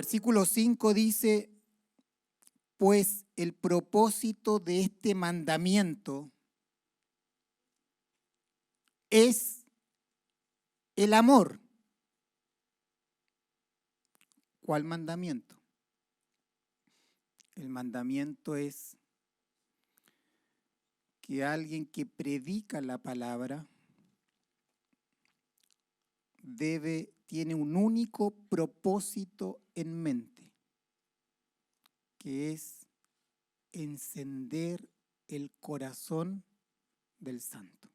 Versículo 5 dice, pues el propósito de este mandamiento es el amor. ¿Cuál mandamiento? El mandamiento es que alguien que predica la palabra tiene un único propósito en mente, que es encender el corazón del santo.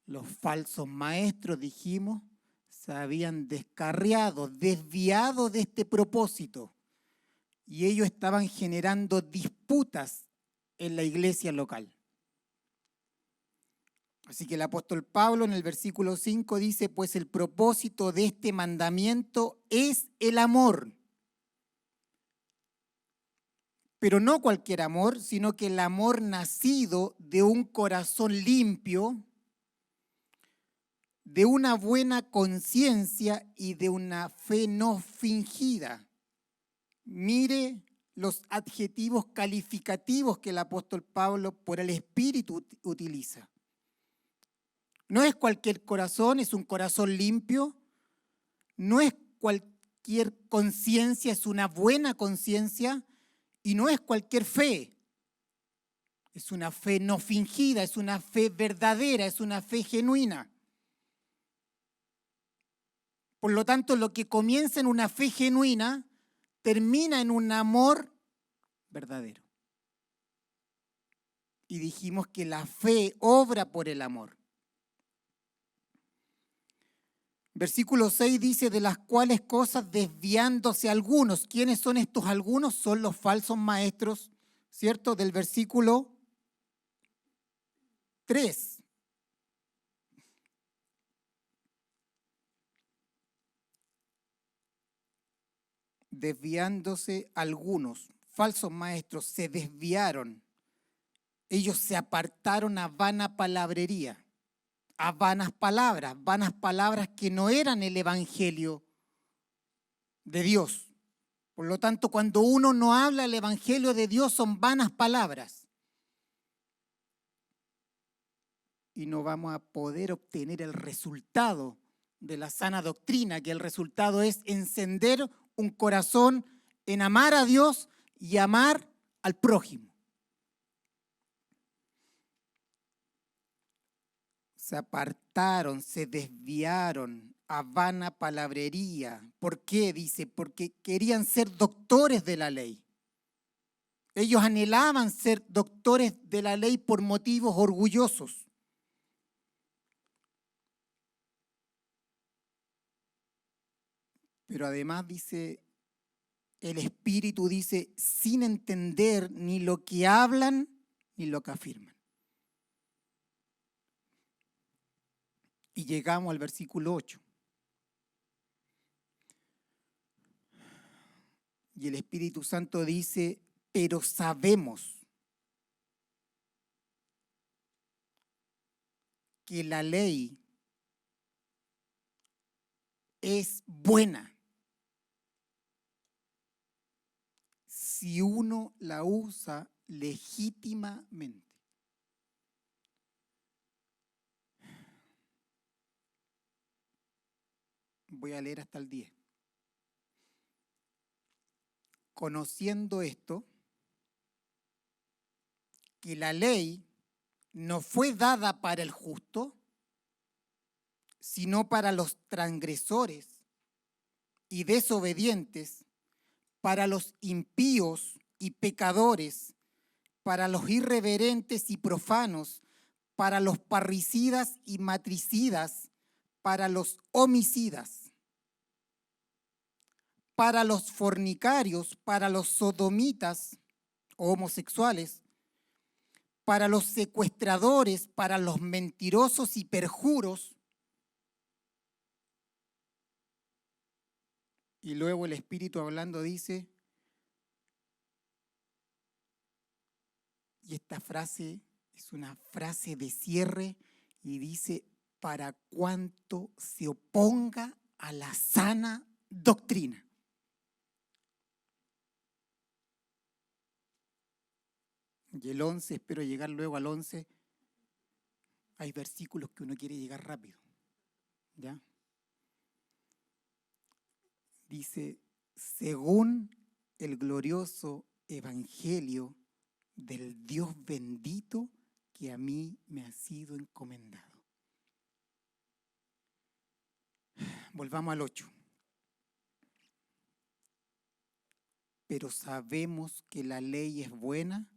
Los falsos maestros, dijimos, se habían descarriado, desviado de este propósito, y ellos estaban generando disputas en la iglesia local. Así que el apóstol Pablo en el versículo 5 dice, pues el propósito de este mandamiento es el amor. Pero no cualquier amor, sino que el amor nacido de un corazón limpio, de una buena conciencia y de una fe no fingida. Mire los adjetivos calificativos que el apóstol Pablo por el Espíritu utiliza. No es cualquier corazón, es un corazón limpio. No es cualquier conciencia, es una buena conciencia. Y no es cualquier fe. Es una fe no fingida, es una fe verdadera, es una fe genuina. Por lo tanto, lo que comienza en una fe genuina termina en un amor verdadero. Y dijimos que la fe obra por el amor. Versículo 6 dice, de las cuales cosas desviándose algunos. ¿Quiénes son estos algunos? Son los falsos maestros, ¿cierto? Del versículo 3. Desviándose algunos, falsos maestros, se desviaron. Ellos se apartaron a vana palabrería, a vanas palabras que no eran el evangelio de Dios. Por lo tanto, cuando uno no habla el evangelio de Dios, son vanas palabras. Y no vamos a poder obtener el resultado de la sana doctrina, que el resultado es encender un corazón en amar a Dios y amar al prójimo. Se apartaron, se desviaron a vana palabrería. ¿Por qué? Dice, porque querían ser doctores de la ley. Ellos anhelaban ser doctores de la ley por motivos orgullosos. Pero además dice, el Espíritu dice, sin entender ni lo que hablan ni lo que afirman. Y llegamos al versículo 8. Y el Espíritu Santo dice, pero sabemos que la ley es buena si uno la usa legítimamente. Voy a leer hasta el 10. Conociendo esto, que la ley no fue dada para el justo, sino para los transgresores y desobedientes, para los impíos y pecadores, para los irreverentes y profanos, para los parricidas y matricidas, para los homicidas, para los fornicarios, para los sodomitas o homosexuales, para los secuestradores, para los mentirosos y perjuros. Y luego el Espíritu hablando dice, y esta frase es una frase de cierre, y dice, para cuanto se oponga a la sana doctrina. Y el 11, espero llegar luego al 11, hay versículos que uno quiere llegar rápido, ¿ya? Dice, según el glorioso evangelio del Dios bendito que a mí me ha sido encomendado. Volvamos al 8. Pero sabemos que la ley es buena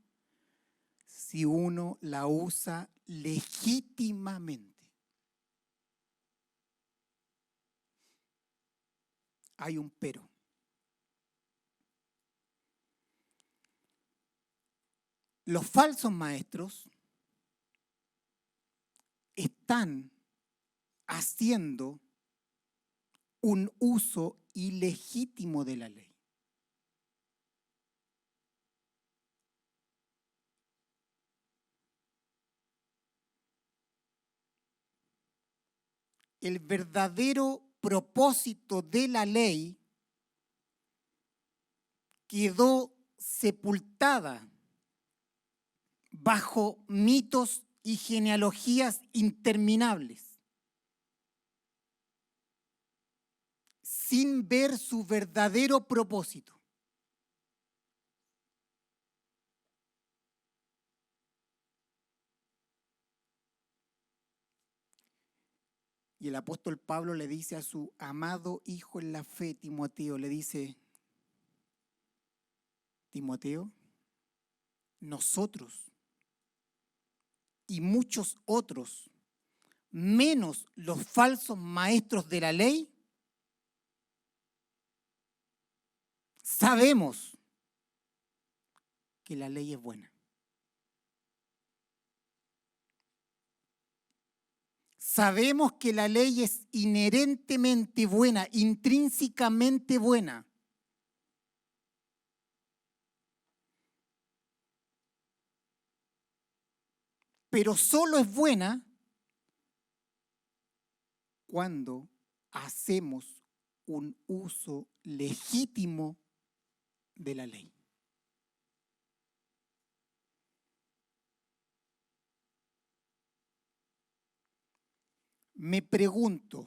si uno la usa legítimamente. Hay un pero. Los falsos maestros están haciendo un uso ilegítimo de la ley. El verdadero propósito de la ley quedó sepultada bajo mitos y genealogías interminables, sin ver su verdadero propósito. Y el apóstol Pablo le dice a su amado hijo en la fe, Timoteo, le dice, Timoteo, nosotros y muchos otros, menos los falsos maestros de la ley, sabemos que la ley es buena. Sabemos que la ley es inherentemente buena, intrínsecamente buena. Pero solo es buena cuando hacemos un uso legítimo de la ley. Me pregunté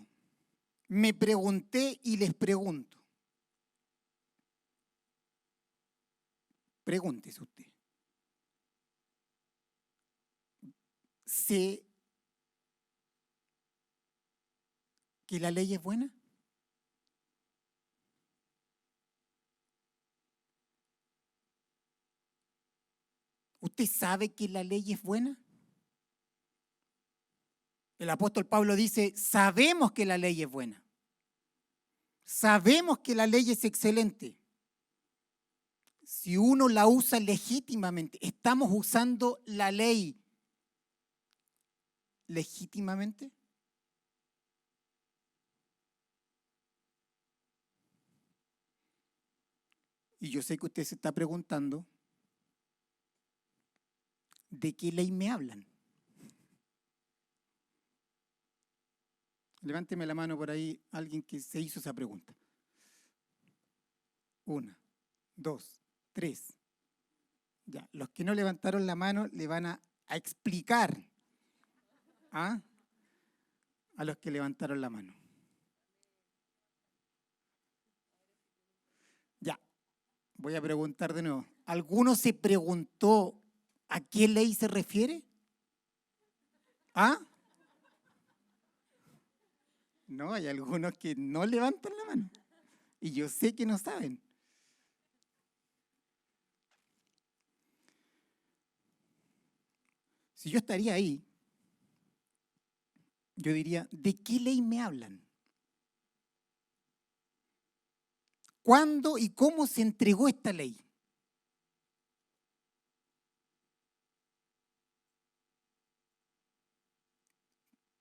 y les pregunto. Pregúntese usted. ¿Sé que la ley es buena? ¿Usted sabe que la ley es buena? El apóstol Pablo dice, sabemos que la ley es buena. Sabemos que la ley es excelente. Si uno la usa legítimamente, ¿estamos usando la ley legítimamente? Y yo sé que usted se está preguntando, ¿de qué ley me hablan? Levánteme la mano por ahí alguien que se hizo esa pregunta. 1, 2, 3. Ya, los que no levantaron la mano le van a explicar a los que levantaron la mano. Ya, voy a preguntar de nuevo. ¿Alguno se preguntó a qué ley se refiere? ¿Ah? No, hay algunos que no levantan la mano. Y yo sé que no saben. Si yo estaría ahí, yo diría, ¿de qué ley me hablan? ¿Cuándo y cómo se entregó esta ley?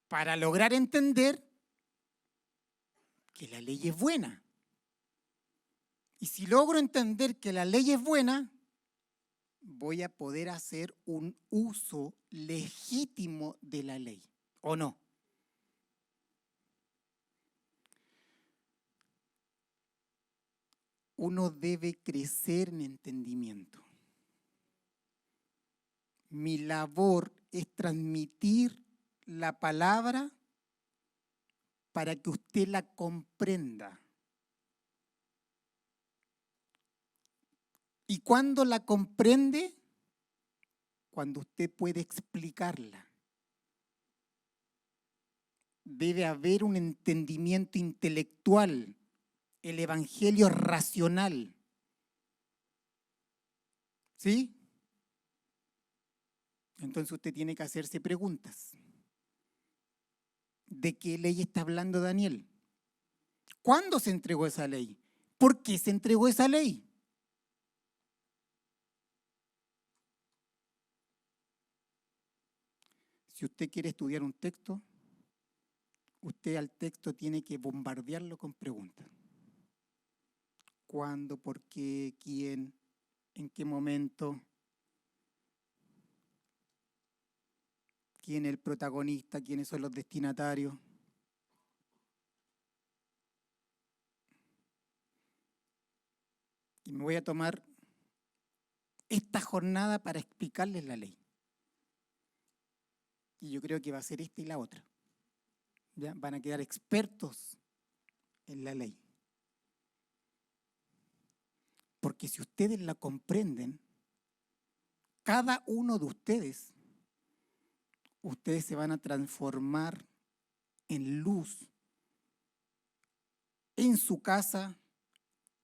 Para lograr entender que la ley es buena. Y si logro entender que la ley es buena, voy a poder hacer un uso legítimo de la ley, ¿o no? Uno debe crecer en entendimiento. Mi labor es transmitir la palabra para que usted la comprenda. ¿Y cuándo la comprende? Cuando usted puede explicarla. Debe haber un entendimiento intelectual. El evangelio es racional. ¿Sí? Entonces usted tiene que hacerse preguntas. ¿De qué ley está hablando Daniel? ¿Cuándo se entregó esa ley? ¿Por qué se entregó esa ley? Si usted quiere estudiar un texto, usted al texto tiene que bombardearlo con preguntas. ¿Cuándo? ¿Por qué? ¿Quién? ¿En qué momento? ¿Quién es el protagonista? ¿Quiénes son los destinatarios? Y me voy a tomar esta jornada para explicarles la ley. Y yo creo que va a ser esta y la otra. ¿Ya? Van a quedar expertos en la ley. Porque si ustedes la comprenden, cada uno de ustedes se van a transformar en luz en su casa,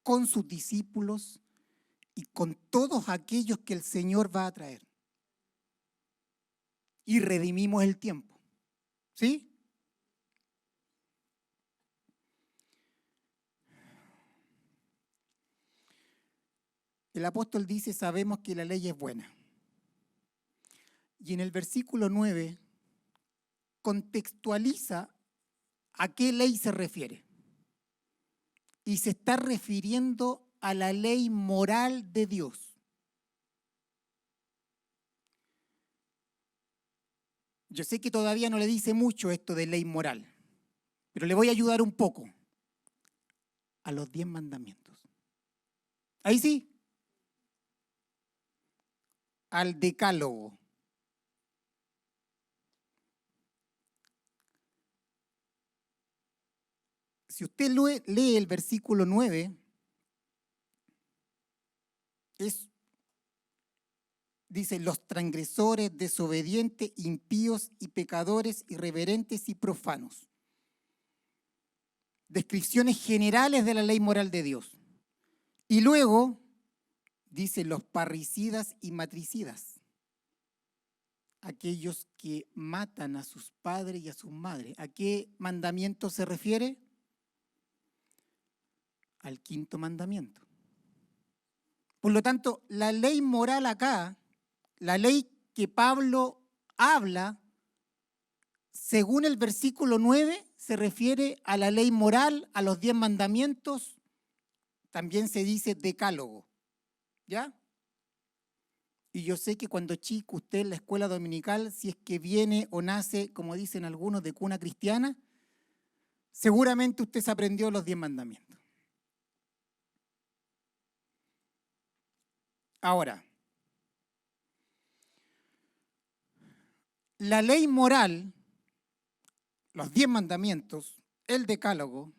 con sus discípulos y con todos aquellos que el Señor va a traer. Y redimimos el tiempo. ¿Sí? El apóstol dice, sabemos que la ley es buena. Y en el versículo 9 contextualiza a qué ley se refiere. Y se está refiriendo a la ley moral de Dios. Yo sé que todavía no le dice mucho esto de ley moral, pero le voy a ayudar un poco. A los 10 mandamientos. Ahí sí. Al decálogo. Si usted lee el versículo 9, dice, los transgresores, desobedientes, impíos y pecadores, irreverentes y profanos. Descripciones generales de la ley moral de Dios. Y luego dice los parricidas y matricidas, aquellos que matan a sus padres y a sus madres. ¿A qué mandamiento se refiere? Al 5.º mandamiento. Por lo tanto, la ley moral acá, la ley que Pablo habla, según el versículo 9, se refiere a la ley moral, a los 10 mandamientos, también se dice decálogo, ¿ya? Y yo sé que cuando chico usted en la escuela dominical, si es que viene o nace, como dicen algunos, de cuna cristiana, seguramente usted se aprendió los 10 mandamientos. Ahora, la ley moral, los 10 mandamientos, el decálogo,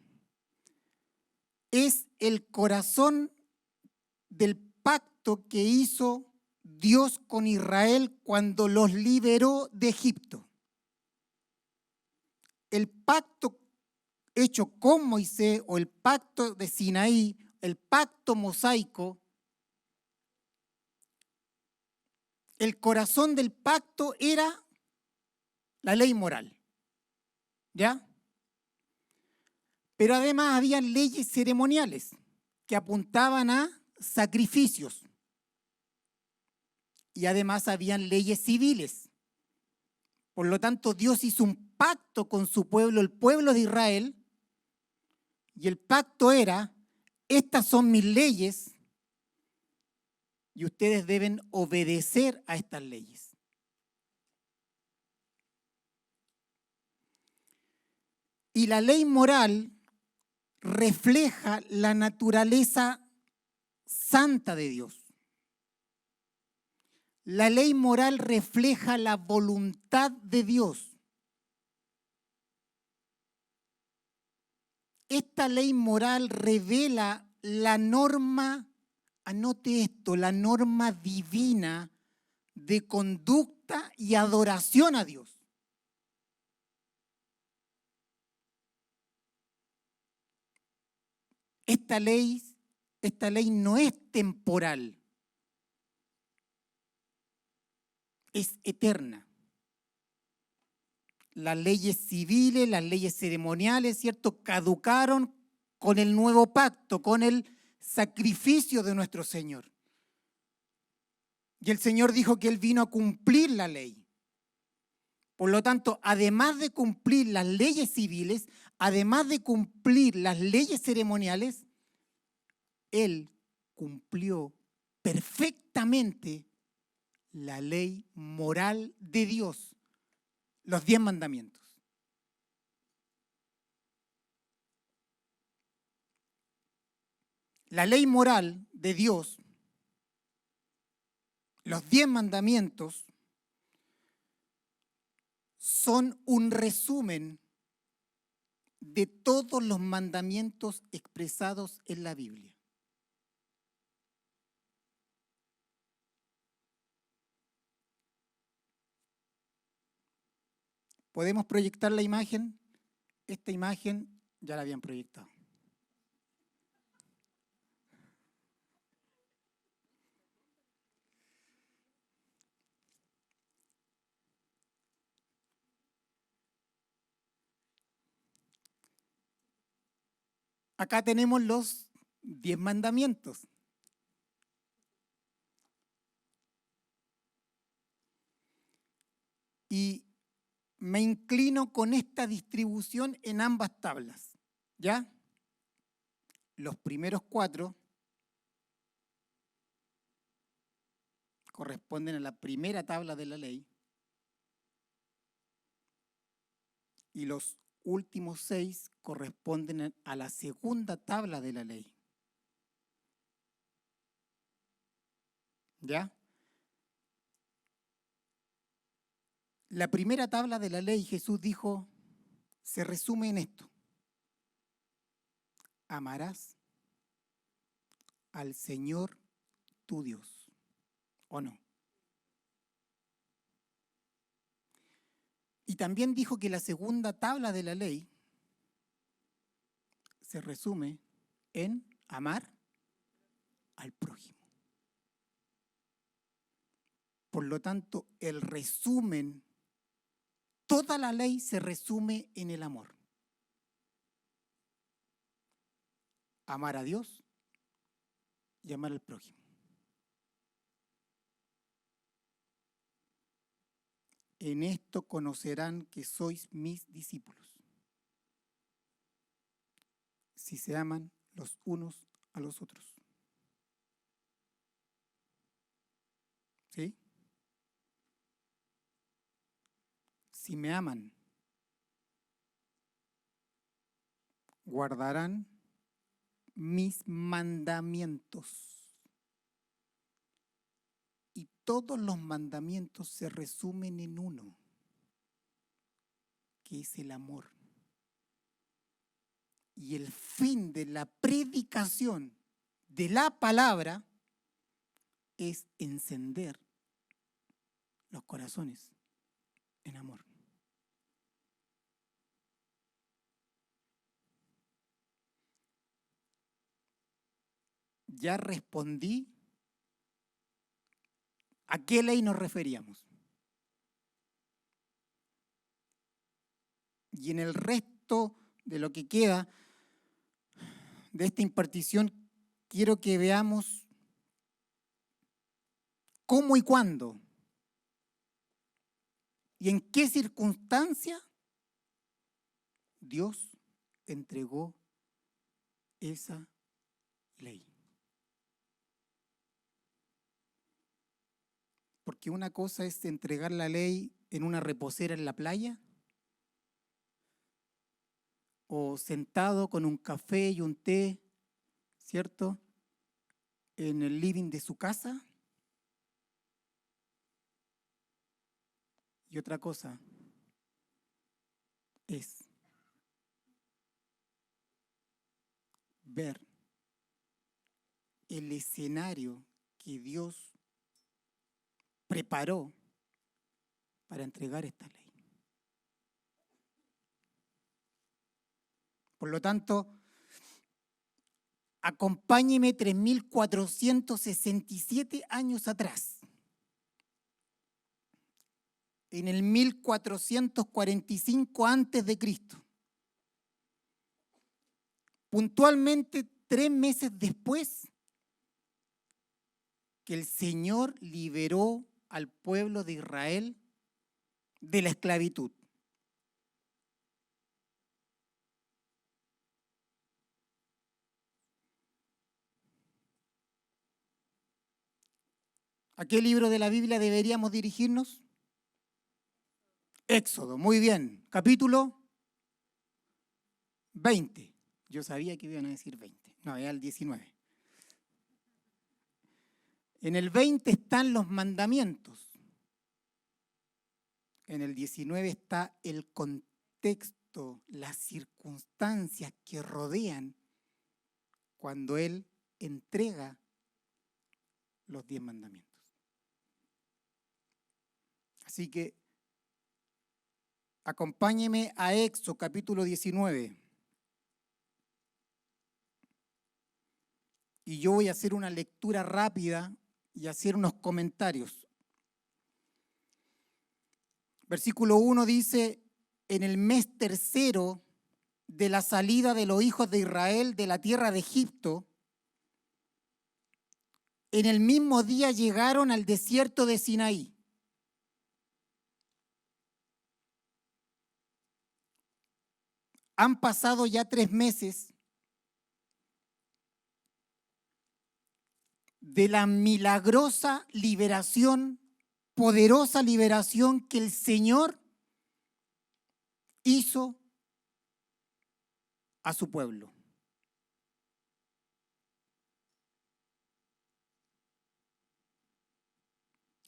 es el corazón del pacto que hizo Dios con Israel cuando los liberó de Egipto. El pacto hecho con Moisés o el pacto de Sinaí, el pacto mosaico, el corazón del pacto era la ley moral, ¿ya? Pero además había leyes ceremoniales que apuntaban a sacrificios. Y además habían leyes civiles. Por lo tanto, Dios hizo un pacto con su pueblo, el pueblo de Israel, y el pacto era, estas son mis leyes, y ustedes deben obedecer a estas leyes. Y la ley moral refleja la naturaleza santa de Dios. La ley moral refleja la voluntad de Dios. Esta ley moral revela la norma, anote esto, la norma divina de conducta y adoración a Dios. Esta ley no es temporal, es eterna. Las leyes civiles, las leyes ceremoniales, ¿cierto?, caducaron con el nuevo pacto, con el sacrificio de nuestro Señor. Y el Señor dijo que Él vino a cumplir la ley. Por lo tanto, además de cumplir las leyes civiles, además de cumplir las leyes ceremoniales, Él cumplió perfectamente la ley moral de Dios, los 10 mandamientos. La ley moral de Dios, los 10 mandamientos, son un resumen de todos los mandamientos expresados en la Biblia. ¿Podemos proyectar la imagen? Esta imagen ya la habían proyectado. Acá tenemos los 10 mandamientos. Y me inclino con esta distribución en ambas tablas, ¿ya? Los primeros 4 corresponden a la primera tabla de la ley y los últimos 6 corresponden a la segunda tabla de la ley. ¿Ya? La primera tabla de la ley, Jesús dijo, se resume en esto: amarás al Señor tu Dios, ¿o no? Y también dijo que la segunda tabla de la ley se resume en amar al prójimo. Por lo tanto, el resumen, toda la ley se resume en el amor. Amar a Dios y amar al prójimo. En esto conocerán que sois mis discípulos, si se aman los unos a los otros. ¿Sí? Si me aman, guardarán mis mandamientos. Y todos los mandamientos se resumen en uno, que es el amor. Y el fin de la predicación de la palabra es encender los corazones en amor. Ya respondí a qué ley nos referíamos. Y en el resto de lo que queda de esta impartición, quiero que veamos cómo y cuándo y en qué circunstancia Dios entregó esa ley. Porque una cosa es entregar la ley en una reposera en la playa, o sentado con un café y un té, ¿cierto?, en el living de su casa. Y otra cosa es ver el escenario que Dios preparó para entregar esta ley. Por lo tanto, acompáñeme 3.467 años atrás. En el 1445 antes de Cristo. Puntualmente 3 meses después que el Señor liberó al pueblo de Israel de la esclavitud. ¿A qué libro de la Biblia deberíamos dirigirnos? Éxodo, muy bien. Capítulo 20. Yo sabía que iban a decir 20. No, era el 19. En el 20 están los mandamientos. En el 19 está el contexto, las circunstancias que rodean cuando Él entrega los 10 mandamientos. Así que acompáñeme a Éxodo capítulo 19. Y yo voy a hacer una lectura rápida y hacer unos comentarios. Versículo 1 dice, en el mes tercero de la salida de los hijos de Israel de la tierra de Egipto, en el mismo día llegaron al desierto de Sinaí. Han pasado ya 3 meses de la milagrosa liberación, poderosa liberación que el Señor hizo a su pueblo.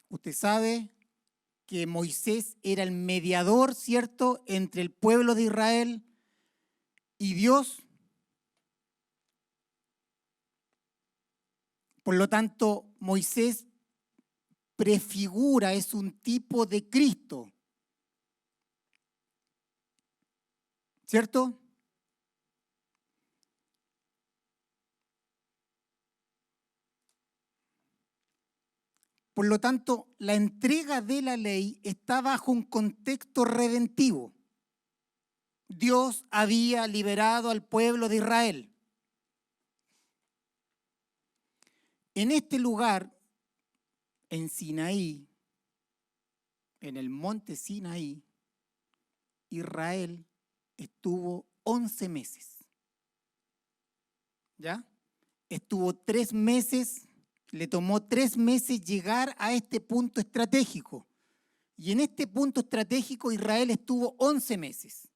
Usted sabe que Moisés era el mediador, ¿cierto?, entre el pueblo de Israel y Dios. Por lo tanto, Moisés prefigura, es un tipo de Cristo, ¿cierto? Por lo tanto, la entrega de la ley está bajo un contexto redentivo. Dios había liberado al pueblo de Israel. En este lugar, en Sinaí, en el monte Sinaí, Israel estuvo 11 meses. ¿Ya? Estuvo 3 meses. Le tomó 3 meses llegar a este punto estratégico. Y en este punto estratégico Israel estuvo 11 meses.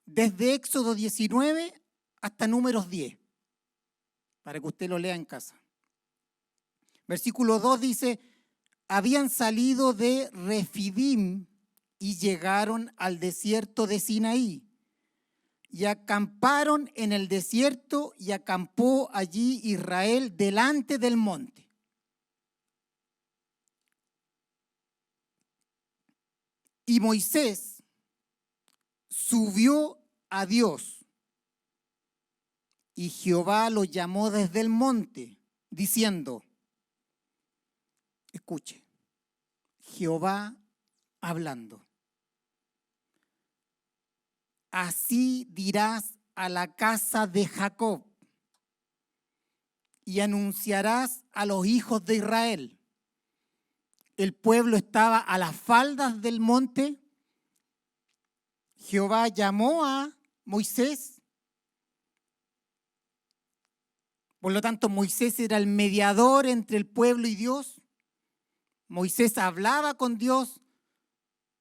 Desde Éxodo 19 hasta Números 10. Para que usted lo lea en casa. Versículo 2 dice, habían salido de Refidim y llegaron al desierto de Sinaí. Y acamparon en el desierto y acampó allí Israel delante del monte. Y Moisés subió a Dios y Jehová lo llamó desde el monte, diciendo, escuche, Jehová hablando. Así dirás a la casa de Jacob y anunciarás a los hijos de Israel. El pueblo estaba a las faldas del monte. Jehová llamó a Moisés. Por lo tanto, Moisés era el mediador entre el pueblo y Dios. Moisés hablaba con Dios,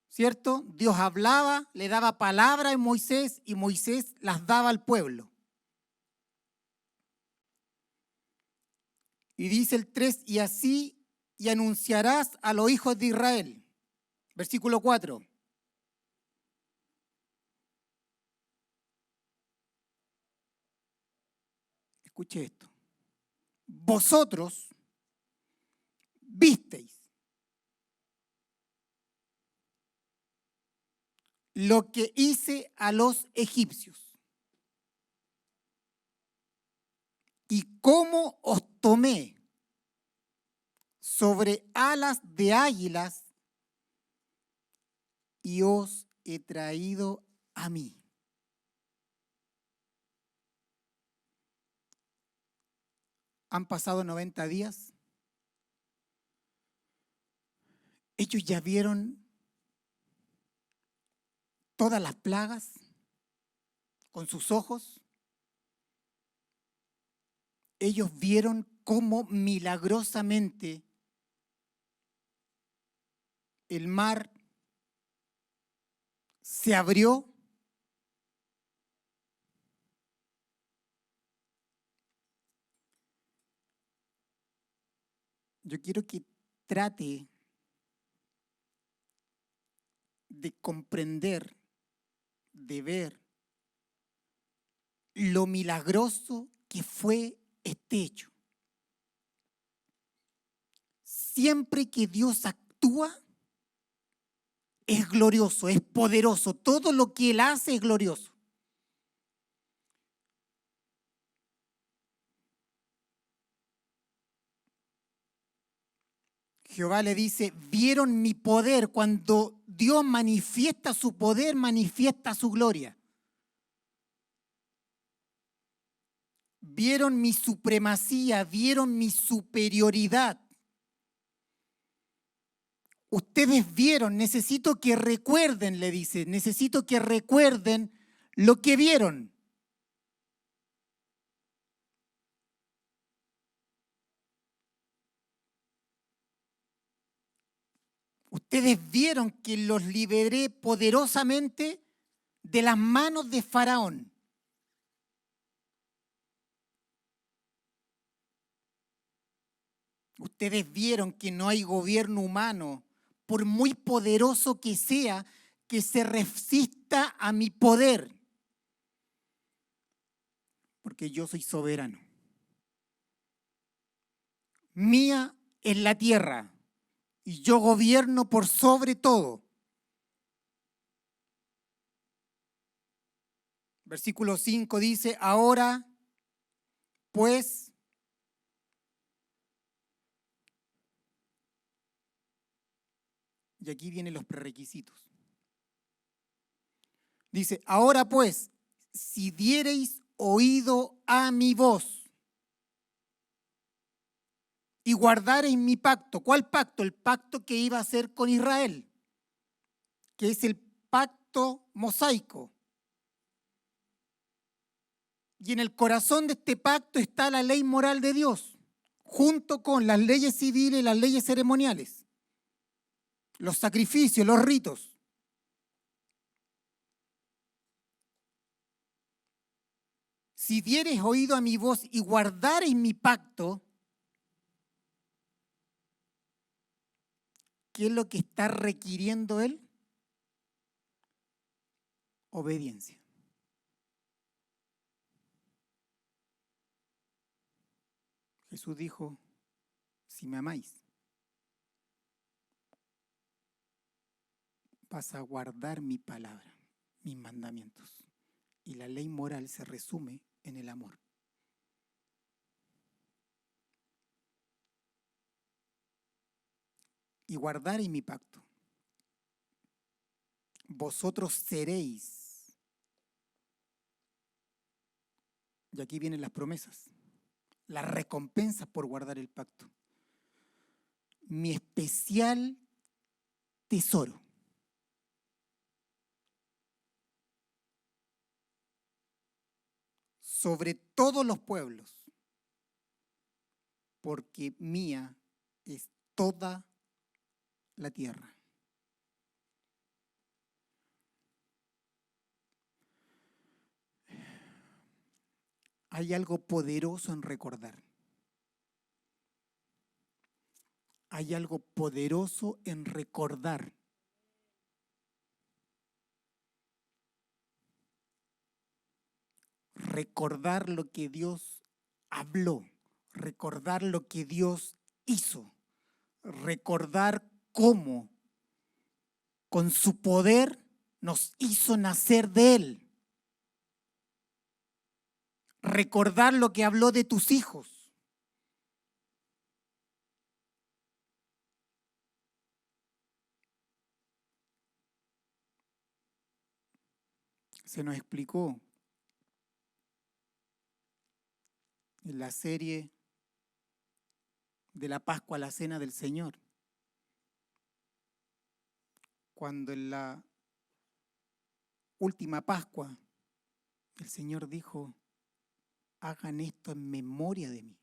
¿cierto? Dios hablaba, le daba palabra a Moisés y Moisés las daba al pueblo. Y dice el 3, y así y anunciarás a los hijos de Israel. Versículo 4. Escuche esto. Vosotros visteis lo que hice a los egipcios y cómo os tomé sobre alas de águilas y os he traído a mí. Han pasado 90 días. Ellos ya vieron todas las plagas con sus ojos. Ellos vieron cómo milagrosamente el mar se abrió. Yo quiero que trate de comprender, de ver lo milagroso que fue este hecho. Siempre que Dios actúa, es glorioso, es poderoso. Todo lo que Él hace es glorioso. Jehová le dice, vieron mi poder. Cuando Dios manifiesta su poder, manifiesta su gloria. Vieron mi supremacía, vieron mi superioridad. Ustedes vieron, necesito que recuerden, le dice, necesito que recuerden lo que vieron. Ustedes vieron que los liberé poderosamente de las manos de Faraón. Ustedes vieron que no hay gobierno humano, por muy poderoso que sea, que se resista a mi poder. Porque yo soy soberano. Mía es la tierra y yo gobierno por sobre todo. Versículo 5 dice, ahora pues y aquí vienen los prerequisitos. Dice, ahora pues, si diereis oído a mi voz y guardareis mi pacto. ¿Cuál pacto? El pacto que iba a hacer con Israel, que es el pacto mosaico. Y en el corazón de este pacto está la ley moral de Dios, junto con las leyes civiles y las leyes ceremoniales, los sacrificios, los ritos. Si diereis oído a mi voz y guardareis mi pacto, ¿qué es lo que está requiriendo Él? Obediencia. Jesús dijo, si me amáis, vas a guardar mi palabra, mis mandamientos. Y la ley moral se resume en el amor. Y guardaréis mi pacto. Vosotros seréis. Y aquí vienen las promesas, las recompensas por guardar el pacto. Mi especial tesoro. Sobre todos los pueblos, porque mía es toda la tierra. Hay algo poderoso en recordar. Hay algo poderoso en recordar. Recordar lo que Dios habló, recordar lo que Dios hizo, recordar cómo con su poder nos hizo nacer de Él. Recordar lo que habló de tus hijos. Se nos explicó en la serie de la Pascua a la Cena del Señor, cuando en la última Pascua el Señor dijo: hagan esto en memoria de mí.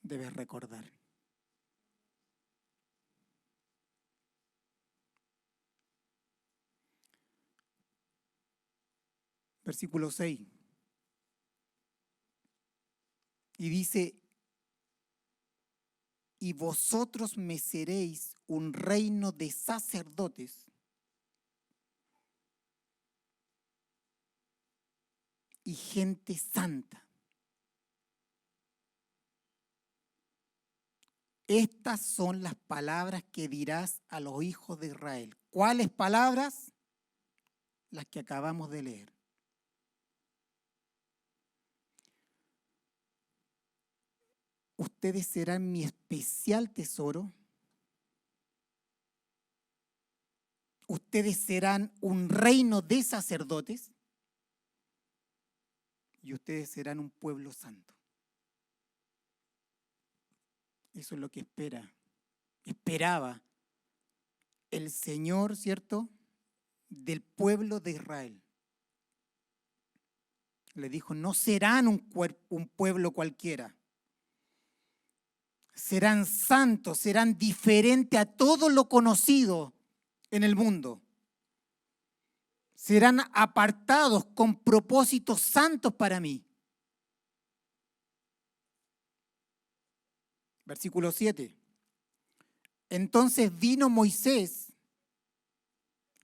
Debes recordar. Versículo 6. Y dice: y vosotros me seréis un reino de sacerdotes y gente santa. Estas son las palabras que dirás a los hijos de Israel. ¿Cuáles palabras? Las que acabamos de leer. Ustedes serán mi especial tesoro. Ustedes serán un reino de sacerdotes. Y ustedes serán un pueblo santo. Eso es lo que esperaba el Señor, ¿cierto?, del pueblo de Israel. Le dijo: no serán un pueblo cualquiera. Serán santos, serán diferentes a todo lo conocido en el mundo. Serán apartados con propósitos santos para mí. Versículo 7. Entonces vino Moisés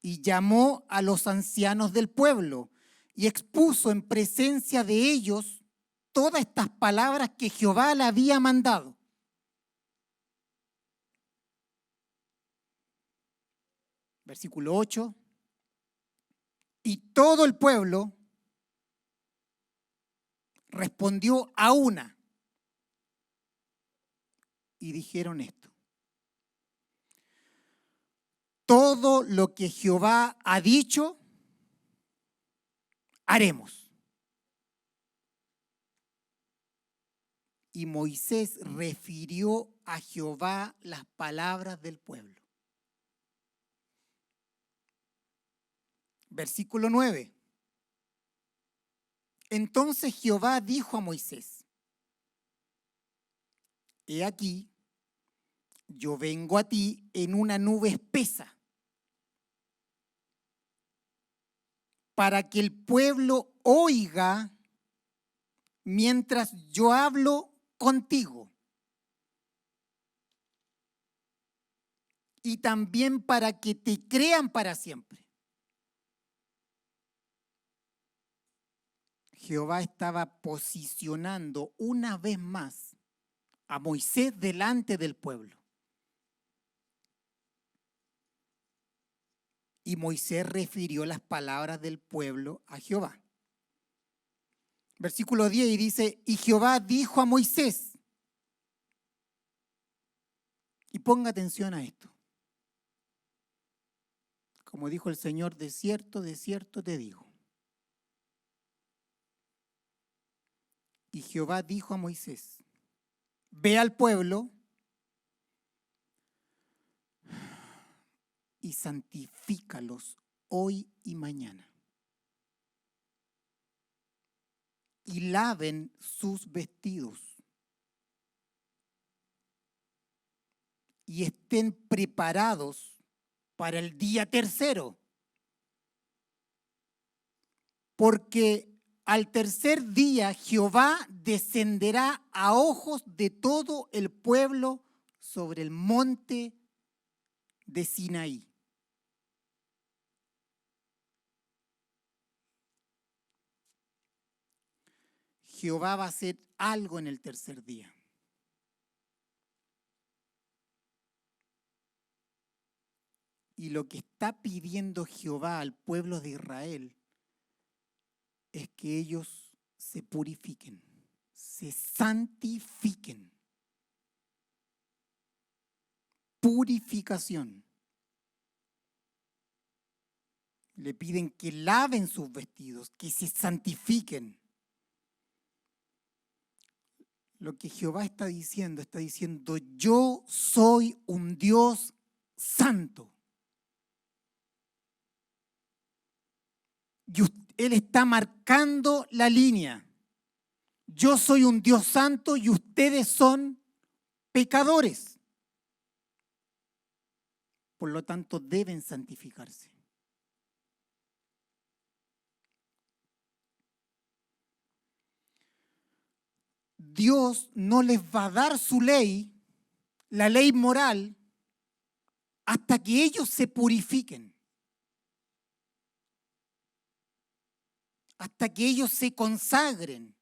y llamó a los ancianos del pueblo y expuso en presencia de ellos todas estas palabras que Jehová le había mandado. Versículo 8. Y todo el pueblo respondió a una y dijeron esto: todo lo que Jehová ha dicho, haremos. Y Moisés refirió a Jehová las palabras del pueblo. Versículo 9. Entonces Jehová dijo a Moisés: he aquí, yo vengo a ti en una nube espesa, para que el pueblo oiga mientras yo hablo contigo, y también para que te crean para siempre. Jehová estaba posicionando una vez más a Moisés delante del pueblo. Y Moisés refirió las palabras del pueblo a Jehová. Versículo 10 y dice: y Jehová dijo a Moisés, y ponga atención a esto, como dijo el Señor: de cierto te digo. Y Jehová dijo a Moisés: ve al pueblo y santifícalos hoy y mañana, y laven sus vestidos, y estén preparados para el día tercero, porque al tercer día Jehová descenderá a ojos de todo el pueblo sobre el monte de Sinaí. Jehová va a hacer algo en el tercer día. Y lo que está pidiendo Jehová al pueblo de Israel es que ellos se purifiquen, se santifiquen. Purificación. Le piden que laven sus vestidos, que se santifiquen. Lo que Jehová está diciendo, yo soy un Dios santo. Y Él está marcando la línea. Yo soy un Dios santo y ustedes son pecadores. Por lo tanto, deben santificarse. Dios no les va a dar su ley, la ley moral, hasta que ellos se purifiquen. Hasta que ellos se consagren.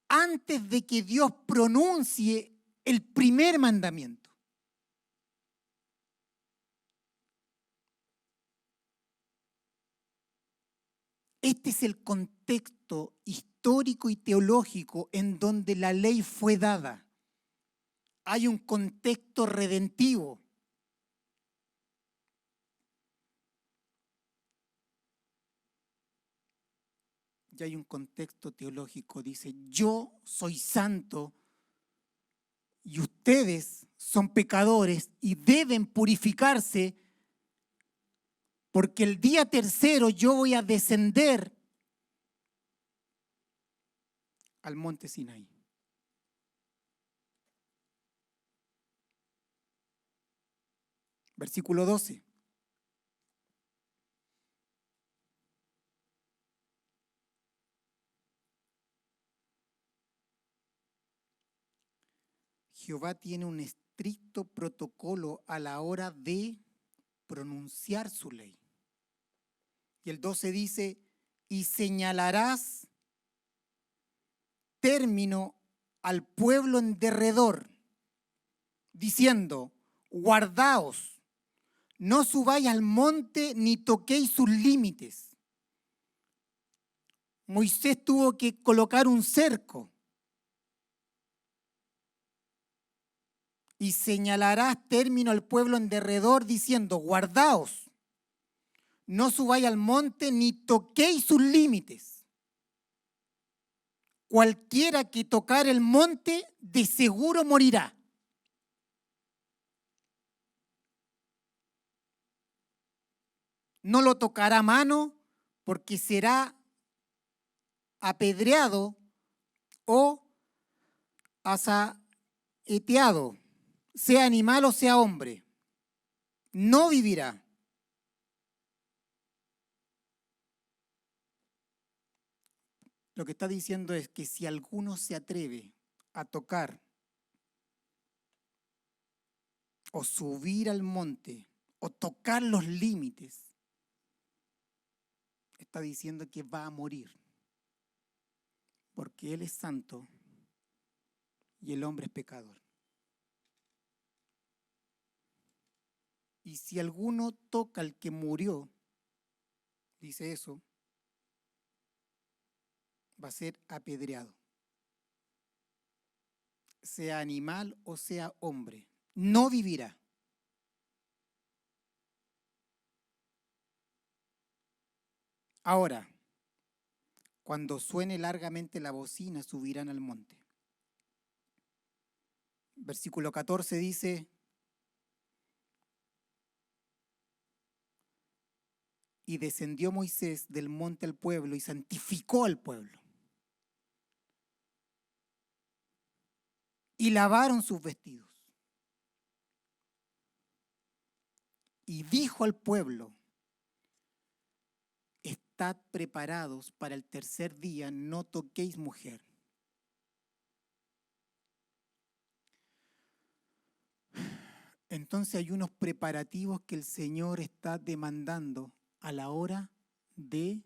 Antes de que Dios pronuncie el primer mandamiento. Este es el contexto histórico y teológico en donde la ley fue dada. Hay un contexto redentivo. Y hay un contexto teológico. Dice, yo soy santo y ustedes son pecadores y deben purificarse porque el día tercero yo voy a descender al monte Sinaí. Versículo 12. Jehová tiene un estricto protocolo a la hora de pronunciar su ley. Y el 12 dice, y señalarás término al pueblo en derredor, diciendo, guardaos, no subáis al monte ni toquéis sus límites. Moisés tuvo que colocar un cerco. Y señalarás término al pueblo en derredor, diciendo, guardaos, no subáis al monte ni toquéis sus límites. Cualquiera que tocar el monte, de seguro morirá. No lo tocará a mano, porque será apedreado o asaeteado, sea animal o sea hombre. No vivirá. Lo que está diciendo es que si alguno se atreve a tocar o subir al monte o tocar los límites, está diciendo que va a morir. Porque Él es santo y el hombre es pecador. Y si alguno toca al que murió, dice eso, va a ser apedreado. Sea animal o sea hombre, no vivirá. Ahora, cuando suene largamente la bocina, subirán al monte. Versículo 14 dice, y descendió Moisés del monte al pueblo y santificó al pueblo. Y lavaron sus vestidos. Y dijo al pueblo, estad preparados para el tercer día, no toquéis mujer. Entonces hay unos preparativos que el Señor está demandando a la hora de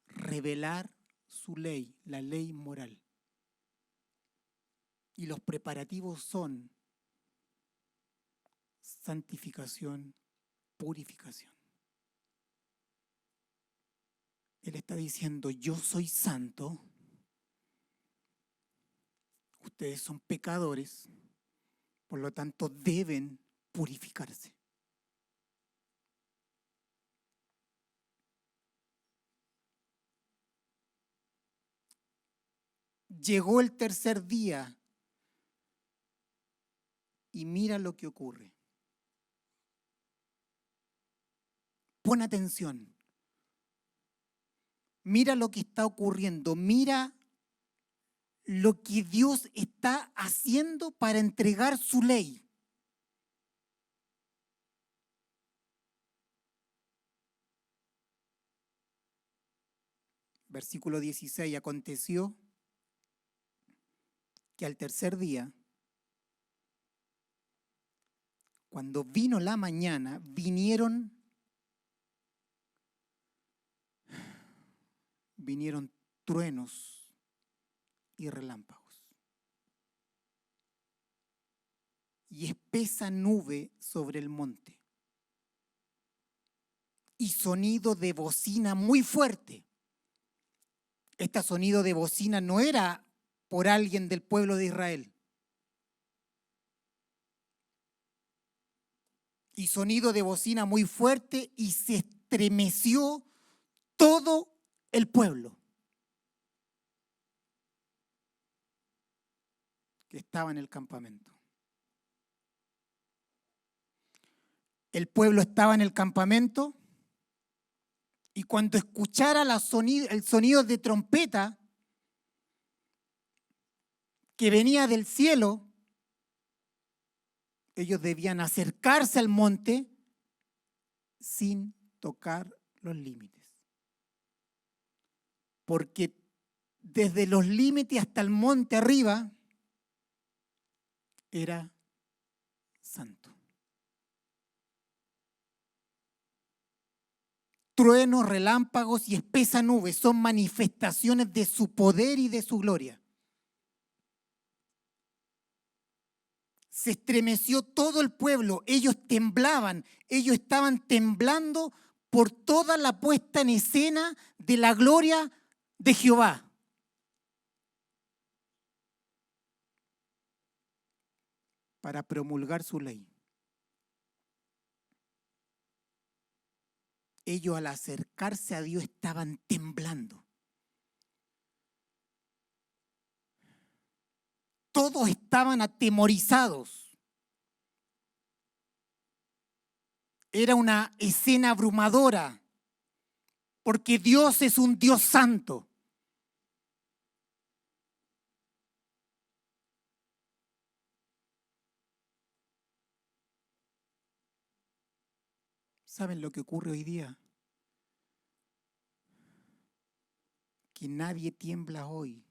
revelar su ley, la ley moral. Y los preparativos son santificación, purificación. Él está diciendo, yo soy santo, ustedes son pecadores, por lo tanto deben purificarse. Llegó el tercer día y mira lo que ocurre. Pon atención. Mira lo que está ocurriendo. Mira lo que Dios está haciendo para entregar su ley. Versículo 16. Aconteció que al tercer día, cuando vino la mañana, vinieron truenos y relámpagos. Y espesa nube sobre el monte. Y sonido de bocina muy fuerte. Este sonido de bocina no era por alguien del pueblo de Israel. Y sonido de bocina muy fuerte y se estremeció todo el pueblo que estaba en el campamento. El pueblo estaba en el campamento y cuando escuchara el sonido de trompeta que venía del cielo, ellos debían acercarse al monte sin tocar los límites. Porque desde los límites hasta el monte arriba era santo. Truenos, relámpagos y espesa nube son manifestaciones de su poder y de su gloria. Se estremeció todo el pueblo, ellos temblaban, ellos estaban temblando por toda la puesta en escena de la gloria de Jehová. Para promulgar su ley. Ellos al acercarse a Dios estaban temblando. Todos estaban atemorizados. Era una escena abrumadora, porque Dios es un Dios santo. ¿Saben lo que ocurre hoy día? Que nadie tiembla hoy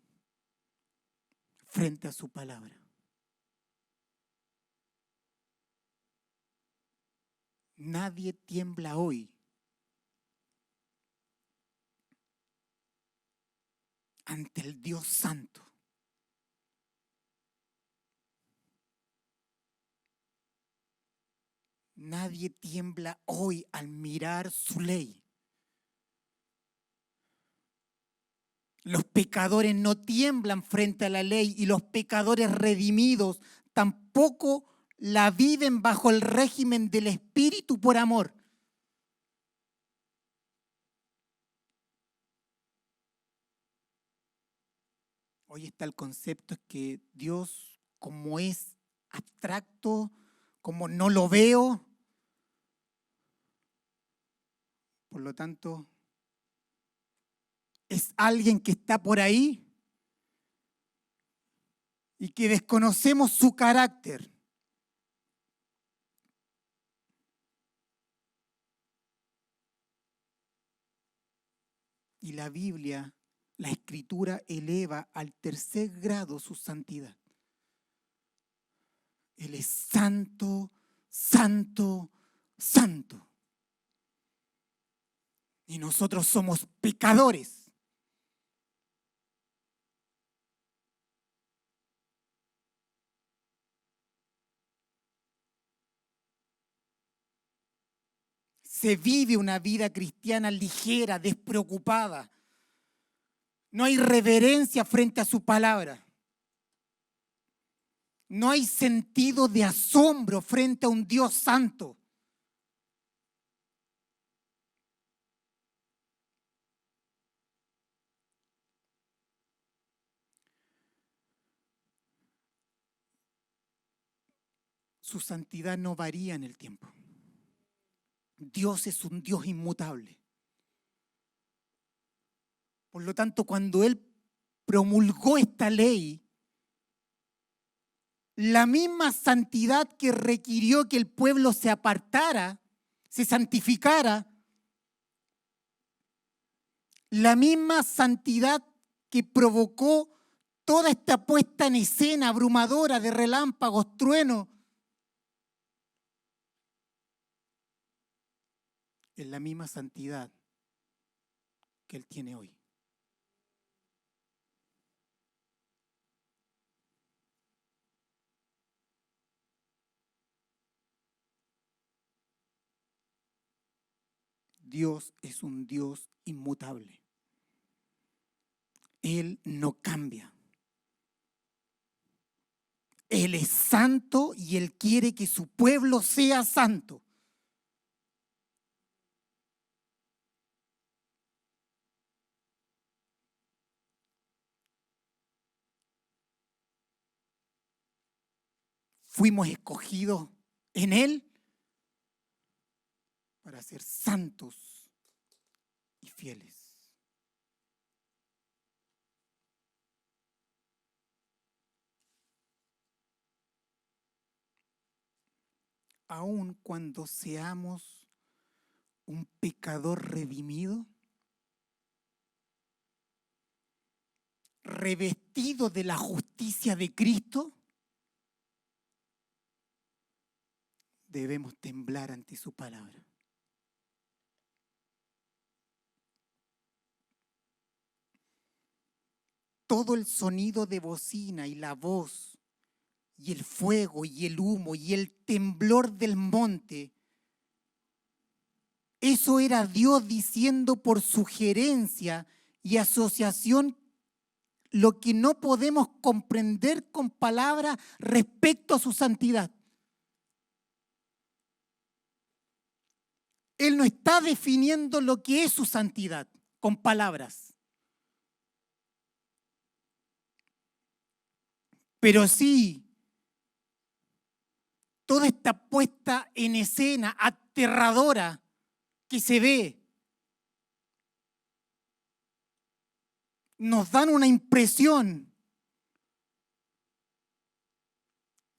frente a su palabra. Nadie tiembla hoy ante el Dios santo. Nadie tiembla hoy al mirar su ley. Los pecadores no tiemblan frente a la ley y los pecadores redimidos tampoco la viven bajo el régimen del Espíritu por amor. Hoy está el concepto que Dios, como es abstracto, como no lo veo, por lo tanto, es alguien que está por ahí y que desconocemos su carácter. Y la Biblia, la Escritura, eleva al tercer grado su santidad. Él es santo, santo, santo. Y nosotros somos pecadores. Se vive una vida cristiana ligera, despreocupada. No hay reverencia frente a su palabra. No hay sentido de asombro frente a un Dios santo. Su santidad no varía en el tiempo. Dios es un Dios inmutable. Por lo tanto, cuando Él promulgó esta ley, la misma santidad que requirió que el pueblo se apartara, se santificara, la misma santidad que provocó toda esta puesta en escena abrumadora de relámpagos, truenos, es la misma santidad que Él tiene hoy. Dios es un Dios inmutable. Él no cambia. Él es santo y Él quiere que su pueblo sea santo. Fuimos escogidos en Él para ser santos y fieles. Aun cuando seamos un pecador redimido, revestido de la justicia de Cristo, debemos temblar ante su palabra. Todo el sonido de bocina y la voz y el fuego y el humo y el temblor del monte, eso era Dios diciendo por sugerencia y asociación lo que no podemos comprender con palabras respecto a su santidad. Él no está definiendo lo que es su santidad con palabras. Pero sí, toda esta puesta en escena aterradora que se ve, nos dan una impresión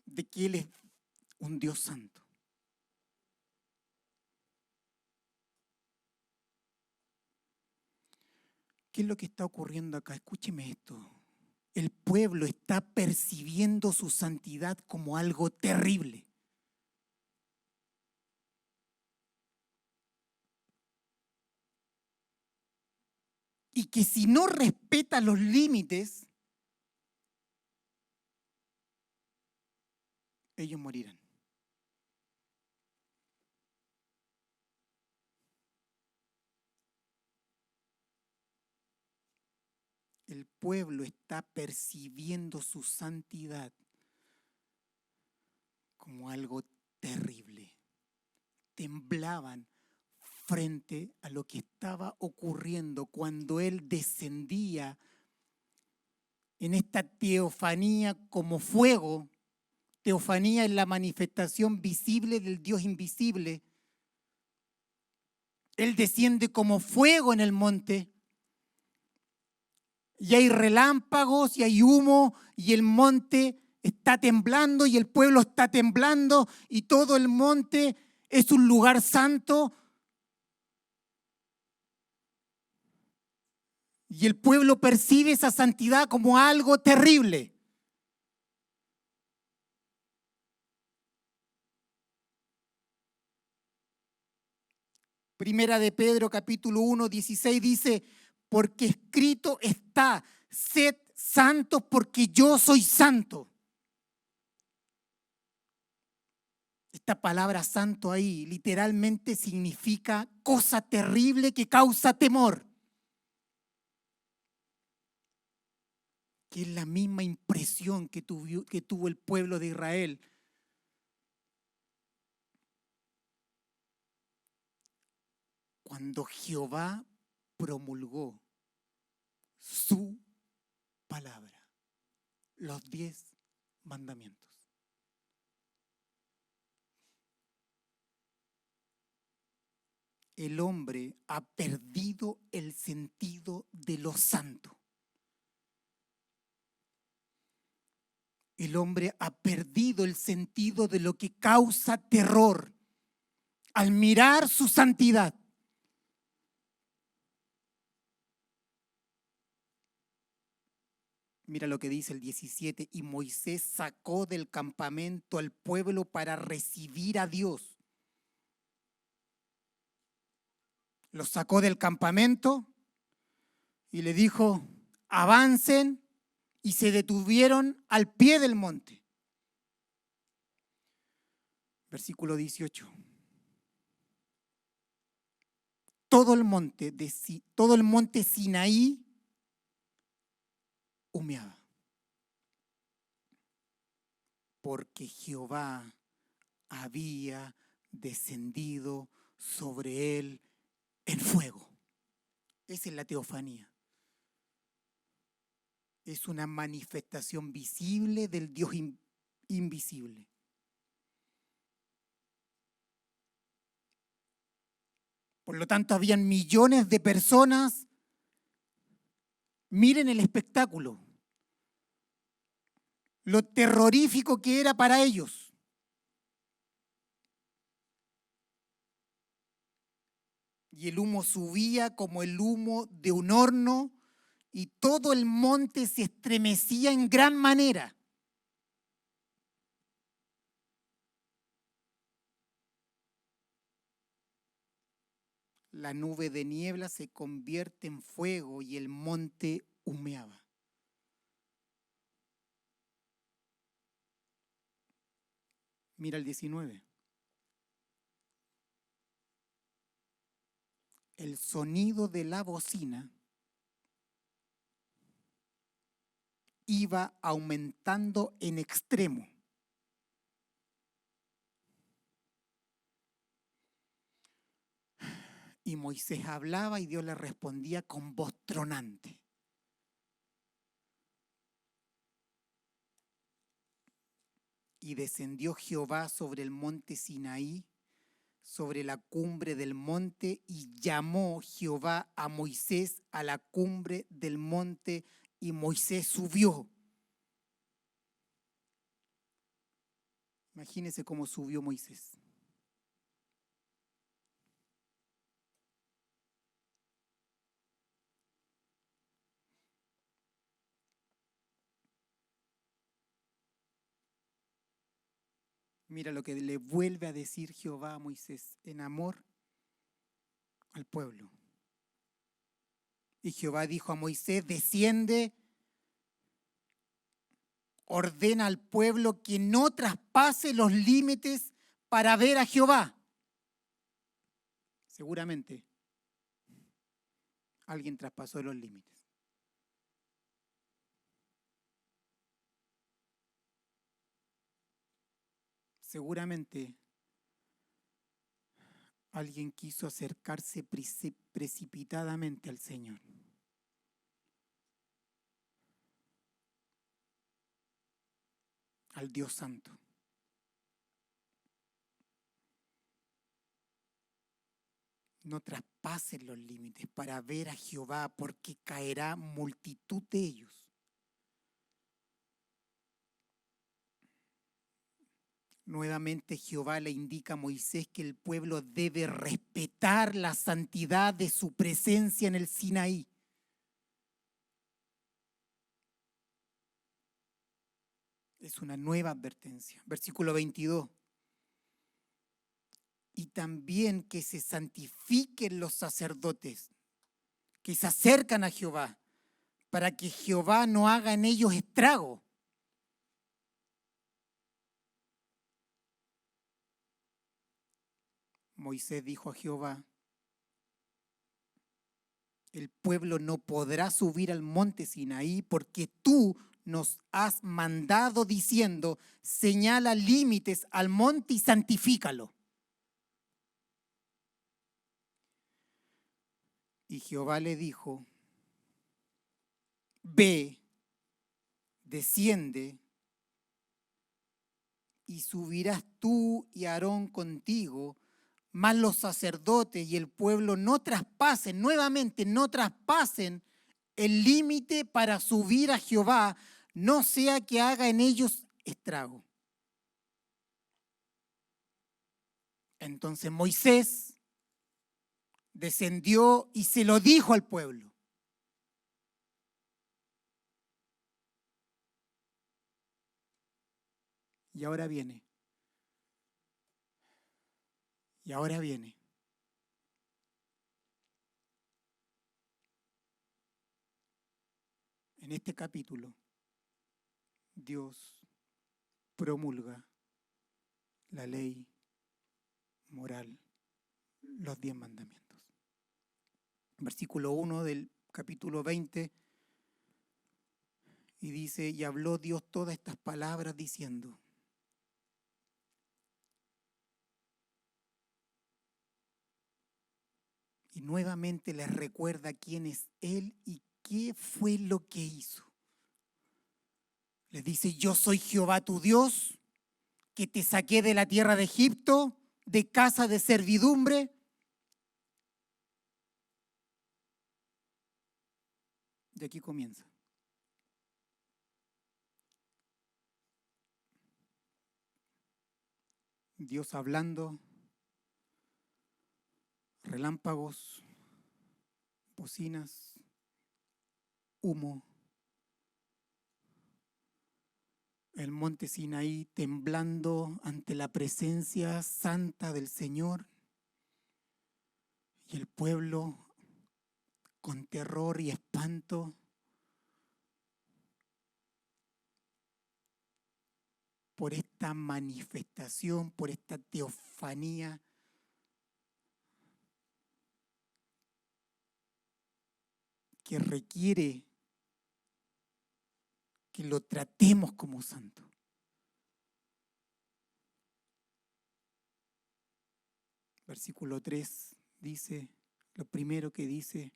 de que Él es un Dios santo. ¿Qué es lo que está ocurriendo acá? Escúcheme esto. El pueblo está percibiendo su santidad como algo terrible. Y que si no respeta los límites, ellos morirán. El pueblo está percibiendo su santidad como algo terrible. Temblaban frente a lo que estaba ocurriendo cuando Él descendía en esta teofanía como fuego. Teofanía es la manifestación visible del Dios invisible. Él desciende como fuego en el monte. Y hay relámpagos y hay humo y el monte está temblando y el pueblo está temblando y todo el monte es un lugar santo. Y el pueblo percibe esa santidad como algo terrible. Primera de Pedro, capítulo 1, 16 dice, porque escrito está, sed santos porque yo soy santo. Esta palabra santo ahí literalmente significa cosa terrible que causa temor. Que es la misma impresión que tuvo el pueblo de Israel. Cuando Jehová promulgó su palabra, los 10 mandamientos. El hombre ha perdido el sentido de lo santo. El hombre ha perdido el sentido de lo que causa terror al mirar su santidad. Mira lo que dice el 17, y Moisés sacó del campamento al pueblo para recibir a Dios. Los sacó del campamento y le dijo, avancen, y se detuvieron al pie del monte. Versículo 18. Todo el monte Sinaí humeaba, porque Jehová había descendido sobre él en fuego. Esa es la teofanía. Es una manifestación visible del Dios invisible. Por lo tanto, habían millones de personas. Miren el espectáculo, lo terrorífico que era para ellos. Y el humo subía como el humo de un horno y todo el monte se estremecía en gran manera. La nube de niebla se convierte en fuego y el monte humeaba. Mira el 19. El sonido de la bocina iba aumentando en extremo. Y Moisés hablaba y Dios le respondía con voz tronante. Y descendió Jehová sobre el monte Sinaí, sobre la cumbre del monte, y llamó Jehová a Moisés a la cumbre del monte, y Moisés subió. Imagínense cómo subió Moisés. Mira lo que le vuelve a decir Jehová a Moisés en amor al pueblo. Y Jehová dijo a Moisés, desciende, ordena al pueblo que no traspase los límites para ver a Jehová. Seguramente alguien traspasó los límites. Seguramente alguien quiso acercarse precipitadamente al Señor. Al Dios Santo. No traspasen los límites para ver a Jehová, porque caerá multitud de ellos. Nuevamente Jehová le indica a Moisés que el pueblo debe respetar la santidad de su presencia en el Sinaí. Es una nueva advertencia. Versículo 22. Y también que se santifiquen los sacerdotes que se acercan a Jehová, para que Jehová no haga en ellos estrago. Moisés dijo a Jehová: el pueblo no podrá subir al monte Sinaí porque tú nos has mandado diciendo: señala límites al monte y santifícalo. Y Jehová le dijo: ve, desciende, y subirás tú y Aarón contigo, mas los sacerdotes y el pueblo no traspasen, nuevamente no traspasen el límite para subir a Jehová, no sea que haga en ellos estrago. Entonces Moisés descendió y se lo dijo al pueblo. Y ahora viene. Y ahora viene. En este capítulo, Dios promulga la ley moral, los 10 mandamientos. Versículo 1 del capítulo 20, y dice: y habló Dios todas estas palabras diciendo. Y nuevamente les recuerda quién es Él y qué fue lo que hizo. Les dice: yo soy Jehová tu Dios, que te saqué de la tierra de Egipto, de casa de servidumbre. Y aquí comienza. Dios hablando, relámpagos, bocinas, humo, el monte Sinaí temblando ante la presencia santa del Señor, y el pueblo con terror y espanto por esta manifestación, por esta teofanía que requiere que lo tratemos como santo. Versículo 3 dice, lo primero que dice: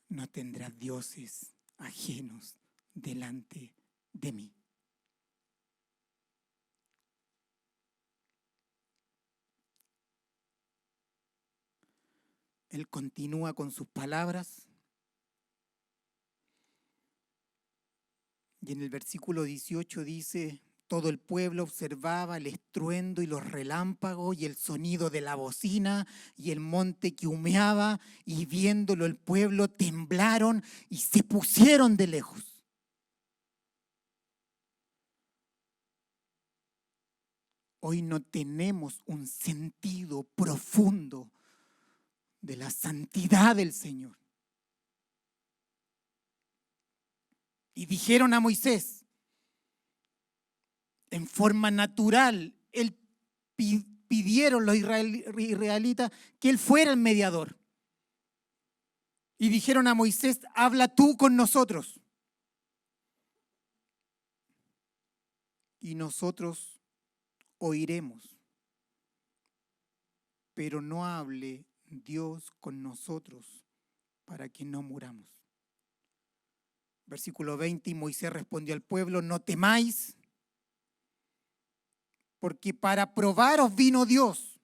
no tendrás dioses ajenos delante de mí. Él continúa con sus palabras. Y en el versículo 18 dice: todo el pueblo observaba el estruendo y los relámpagos y el sonido de la bocina y el monte que humeaba, y viéndolo el pueblo temblaron y se pusieron de lejos. Hoy no tenemos un sentido profundo de la santidad del Señor. Y dijeron a Moisés, en forma natural, pidieron los israelitas que él fuera el mediador. Y dijeron a Moisés: habla tú con nosotros. Y nosotros oiremos. Pero no hable Dios con nosotros para que no muramos. Versículo 20, y Moisés respondió al pueblo: no temáis, porque para probaros vino Dios,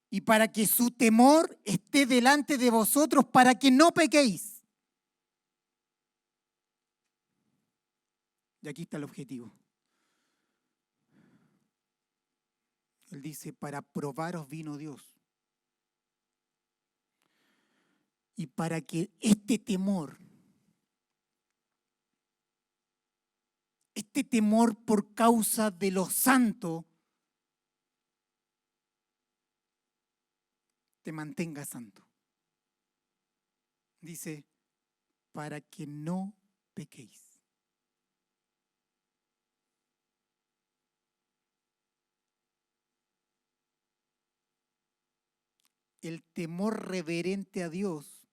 y para que su temor esté delante de vosotros, para que no pequéis. Y aquí está el objetivo. Él dice: para probaros vino Dios. Y para que este temor este temor por causa de lo santo te mantenga santo. Dice, para que no pequéis. El temor reverente a Dios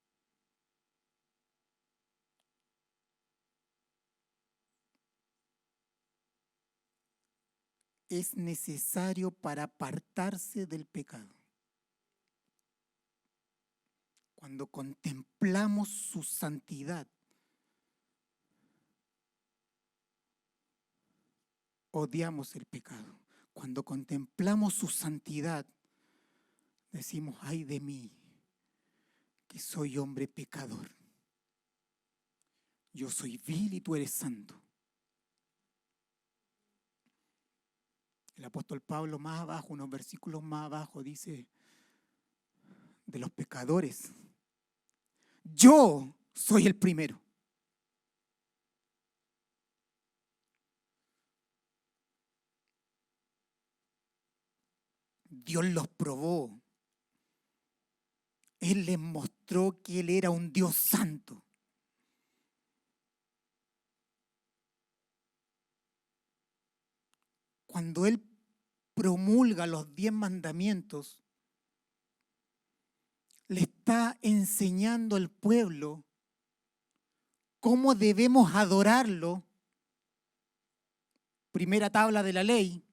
es necesario para apartarse del pecado. Cuando contemplamos su santidad, odiamos el pecado. Cuando contemplamos su santidad, decimos, ay de mí, que soy hombre pecador. Yo soy vil y tú eres santo. El apóstol Pablo más abajo, unos versículos más abajo, dice, de los pecadores, yo soy el primero. Dios los probó. Él les mostró que Él era un Dios santo. Cuando Él promulga los 10 mandamientos, le está enseñando al pueblo cómo debemos adorarlo. Primera tabla de la ley.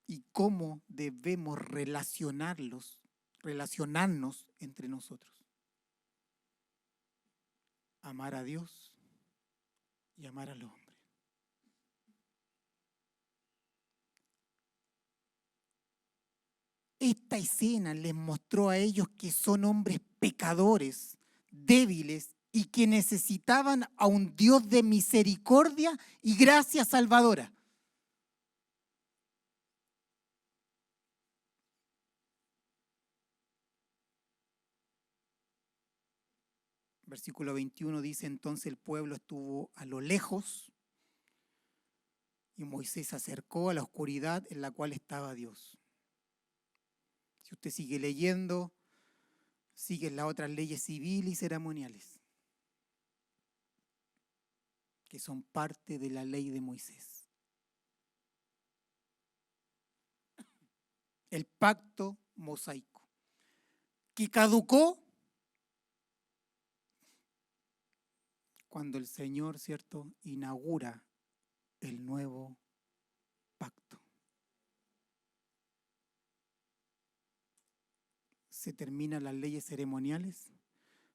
Y cómo debemos relacionarnos entre nosotros. Amar a Dios y amar al hombre. Esta escena les mostró a ellos que son hombres pecadores, débiles y que necesitaban a un Dios de misericordia y gracia salvadora. Versículo 21 dice, entonces el pueblo estuvo a lo lejos y Moisés se acercó a la oscuridad en la cual estaba Dios. Si usted sigue leyendo, sigue las otras leyes civiles y ceremoniales, que son parte de la ley de Moisés. El pacto mosaico, que caducó cuando el Señor, ¿cierto?, inaugura el nuevo pacto. Se terminan las leyes ceremoniales,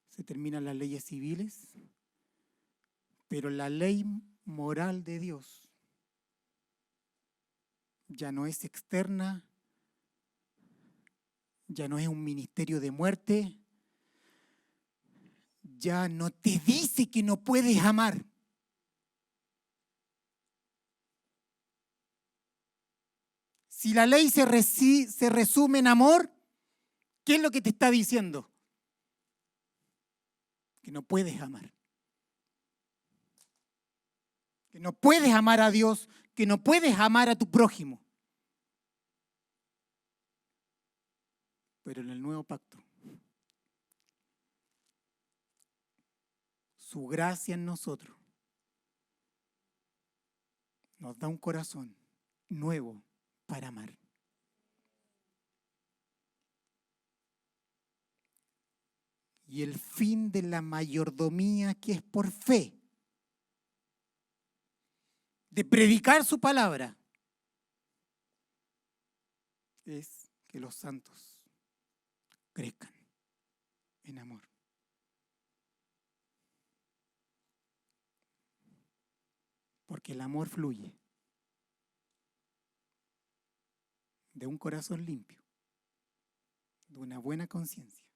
se terminan las leyes civiles, pero la ley moral de Dios ya no es externa, ya no es un ministerio de muerte, ya no te dice que no puedes amar. Si la ley se resume en amor, ¿qué es lo que te está diciendo? Que no puedes amar. Que no puedes amar a Dios, que no puedes amar a tu prójimo. Pero en el nuevo pacto, su gracia en nosotros nos da un corazón nuevo para amar. Y el fin de la mayordomía, que es por fe, de predicar su palabra, es que los santos crezcan en amor. Porque el amor fluye de un corazón limpio, de una buena conciencia,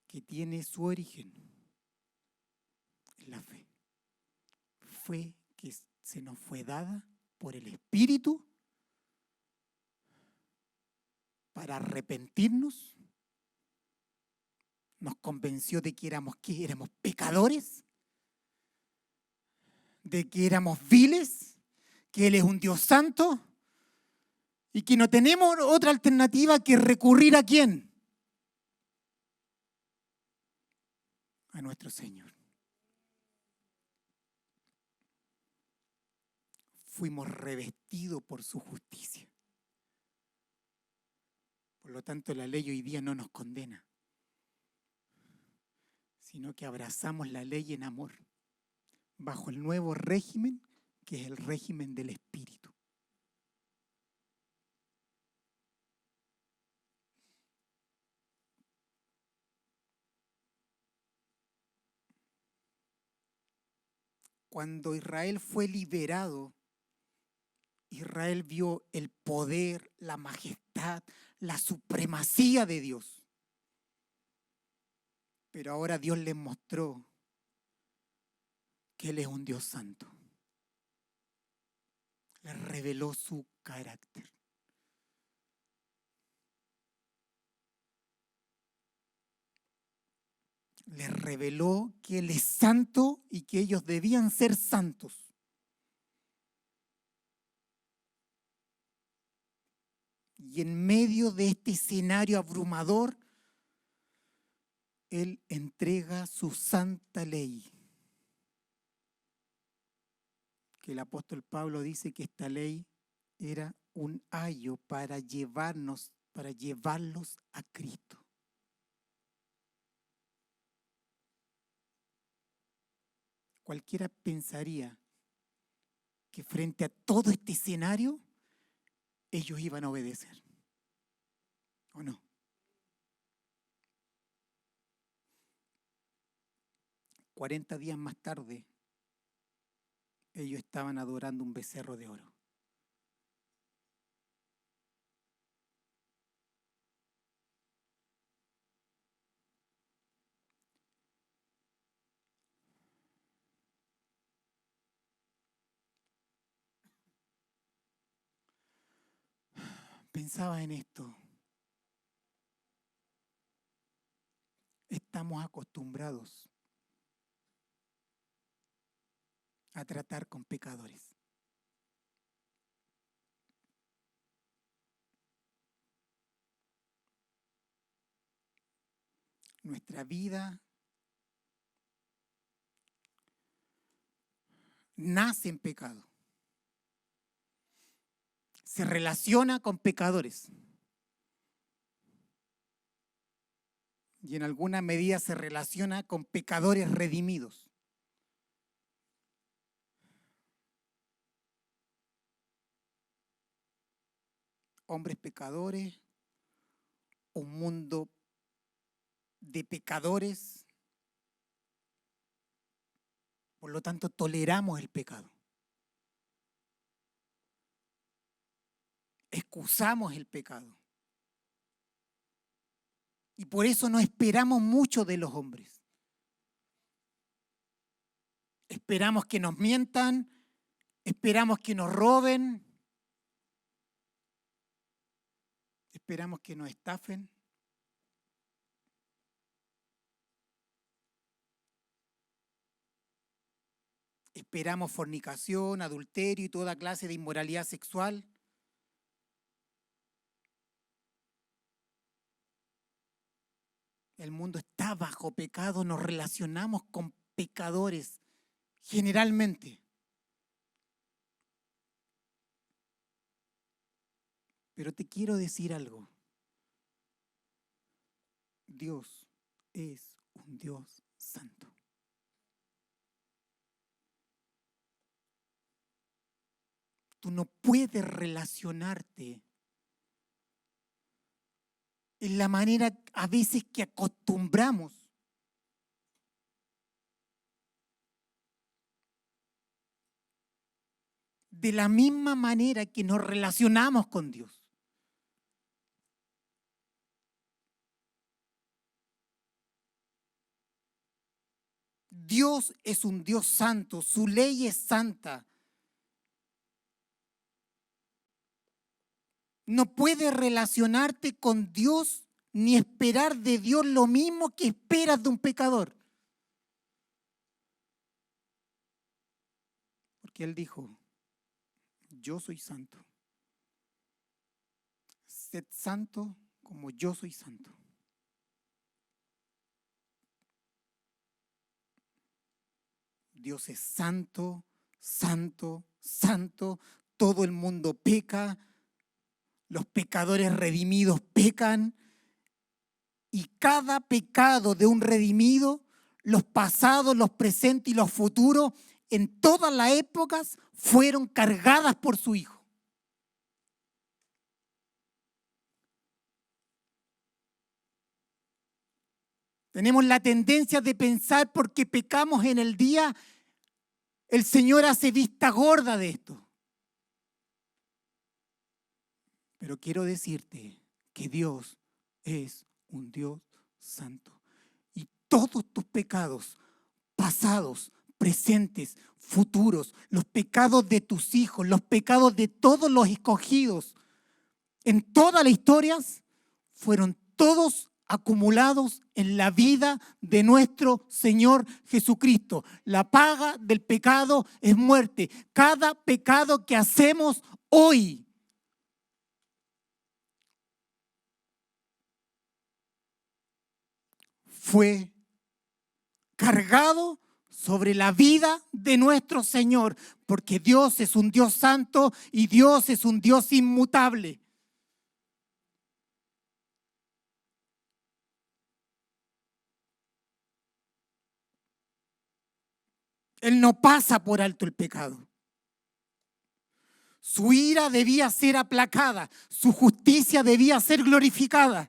que tiene su origen en la fe. Fe que se nos fue dada por el Espíritu para arrepentirnos Nos convenció de que éramos pecadores, de que éramos viles, que Él es un Dios santo y que no tenemos otra alternativa que recurrir ¿a quién? A nuestro Señor. Fuimos revestidos por su justicia. Por lo tanto, la ley hoy día no nos condena, sino que abrazamos la ley en amor, bajo el nuevo régimen, que es el régimen del Espíritu. Cuando Israel fue liberado, Israel vio el poder, la majestad, la supremacía de Dios. Pero ahora Dios les mostró que Él es un Dios santo. Les reveló su carácter. Les reveló que Él es santo y que ellos debían ser santos. Y en medio de este escenario abrumador, Él entrega su santa ley. Que el apóstol Pablo dice que esta ley era un ayo para llevarlos a Cristo. Cualquiera pensaría que frente a todo este escenario, ellos iban a obedecer. ¿O no? $40 días más tarde, ellos estaban adorando un becerro de oro. Pensaba en esto. Estamos acostumbrados a tratar con pecadores. Nuestra vida nace en pecado. Se relaciona con pecadores. Y en alguna medida se relaciona con pecadores redimidos. Hombres pecadores, un mundo de pecadores. Por lo tanto, toleramos el pecado. Excusamos el pecado. Y por eso no esperamos mucho de los hombres. Esperamos que nos mientan, esperamos que nos roben, esperamos que nos estafen. Esperamos fornicación, adulterio y toda clase de inmoralidad sexual. El mundo está bajo pecado, nos relacionamos con pecadores generalmente. Pero te quiero decir algo. Dios es un Dios santo. Tú no puedes relacionarte en la manera a veces que acostumbramos. De la misma manera que nos relacionamos con Dios. Dios es un Dios santo, su ley es santa. No puedes relacionarte con Dios ni esperar de Dios lo mismo que esperas de un pecador. Porque Él dijo, yo soy santo. Sed santo como yo soy santo. Dios es santo, santo, santo. Todo el mundo peca. Los pecadores redimidos pecan. Y cada pecado de un redimido, los pasados, los presentes y los futuros, en todas las épocas, fueron cargadas por su Hijo. Tenemos la tendencia de pensar porque pecamos en el día, el Señor hace vista gorda de esto. Pero quiero decirte que Dios es un Dios santo. Y todos tus pecados, pasados, presentes, futuros, los pecados de tus hijos, los pecados de todos los escogidos, en todas las historias, fueron todos acumulados en la vida de nuestro Señor Jesucristo. La paga del pecado es muerte. Cada pecado que hacemos hoy fue cargado sobre la vida de nuestro Señor, porque Dios es un Dios santo y Dios es un Dios inmutable. Él no pasa por alto el pecado. Su ira debía ser aplacada, su justicia debía ser glorificada.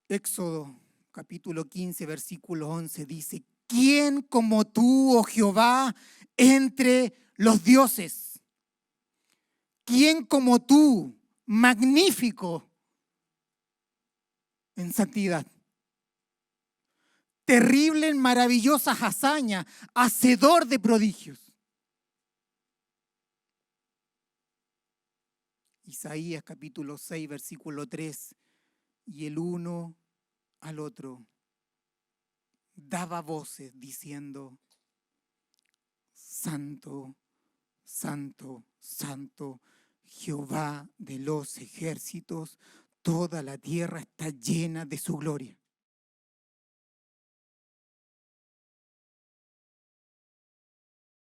Éxodo capítulo 15, versículo 11 dice, ¿quién como tú, oh Jehová, entre los dioses? ¿Quién como tú, magnífico en santidad? Terrible en maravillosas hazañas, hacedor de prodigios. Isaías capítulo 6, versículo 3, y el uno al otro daba voces diciendo, Santo, Santo, Santo, Jehová de los ejércitos, toda la tierra está llena de su gloria.